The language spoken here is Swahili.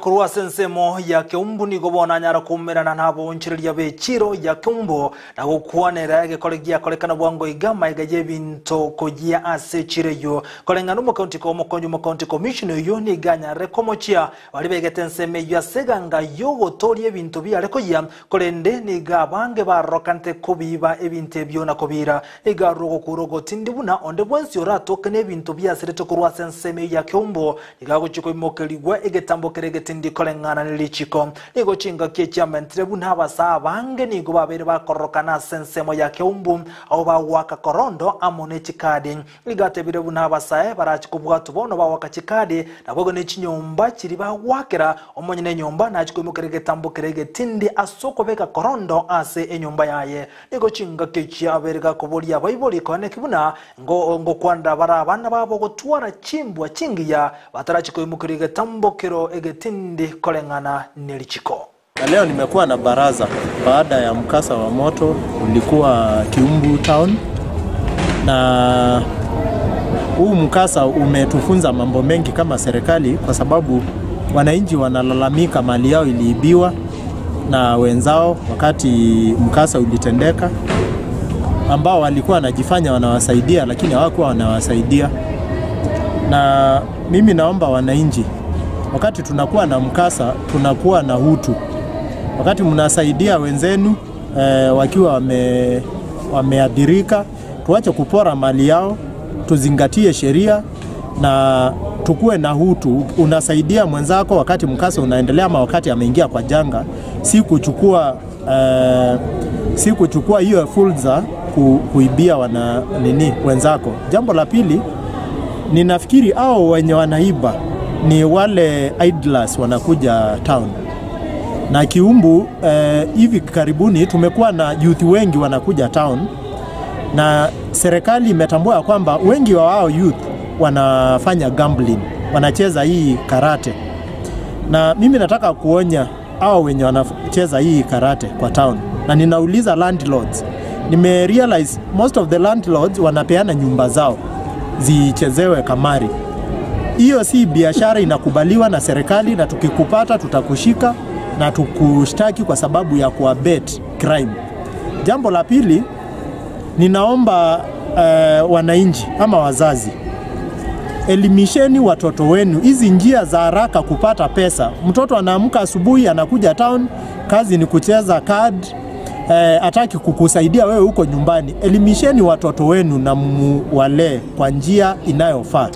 Kurua sensemo ya Keumbu ni gobona nyara kumerana nabo nchiriria bechiro ya Keumbu na gukwanera gekolegia kolekana bwango igama igaje binto kojia ase chireyo kolengana mu county ko mokonyo mu county commission yo ni ganya rekomochia bali begetenseme ya seganga yogo torie binto bya rekoya kolende ni gabange barokante kubiba ebinte byo na kobira igarugo kurogo tindibuna onde bwensi orato kene binto bya sereto kurua senseme ya Keumbu igago chiko mokeligwa egetambo kerege tindi kolengana nilichiko nigo chinga kecha mentrebu nabasa bange nigo babere bakorokana sensemo ya Keumbu au ba waka korondo amone chikadi igate birebu nabasa barachikubwa tubono ba waka chikadi nabogo ne chinyomba chiri ba wakera omonyene nyomba na chiko mukerege tambo kerege tindi asoko beka korondo ase enyomba yaye nigo chinga kecha aberega kobolia baiboli kone kibuna ngo kwanda bara bana babo gotwara chimbwa chingiya batarachiko mukerege tambo kero egetindi kolengana nilichiko. Leo nimekuwa na baraza baada ya mkasa wa moto ulikuwa Keumbu town, na huu mkasa umetufunza mambo mengi kama serikali, kwa sababu wananchi wanalalamika mali yao iliibiwa na wenzao wakati mkasa ulitendeka, ambao walikuwa wanajifanya wanawasaidia lakini hawakuwa wanawasaidia. Na mimi naomba wananchi, wakati tunakuwa na mkasa, tunakuwa na utu. Wakati mnasaidia wenzenu wakiwa wameadhirika, tuache kupora mali yao, tuzingatie sheria na tukue na utu. Unasaidia mwenzako wakati mkasa unaendelea ama wakati ameingia kwa janga, si kuchukua hiyo fursa kuibia wenzako. Jambo la pili, ninafikiri hao wenye wanaiba ni wale idlers wanakuja town. Na Keumbu hivi karibuni tumekuwa na youth wengi wanakuja town, na serikali imetambua kwamba wengi wa wao youth wanafanya gambling, wanacheza hii karate. Na mimi nataka kuonya hao wenye wanacheza hii karate kwa town. Na ninauliza landlords, nimerealize most of the landlords wanapeana nyumba zao zichezewe kamari. Hiyo si biashara inakubaliwa na serikali, na tukikupata tutakushika na tukushtaki kwa sababu ya kuabet crime. Jambo la pili, ninaomba wananchi ama wazazi, elimisheni watoto wenu hizi njia za haraka kupata pesa. Mtoto anaamka asubuhi anakuja town, kazi ni kucheza card, hataki kukusaidia wewe huko nyumbani. Elimisheni watoto wenu na muwale kwa njia inayofaa.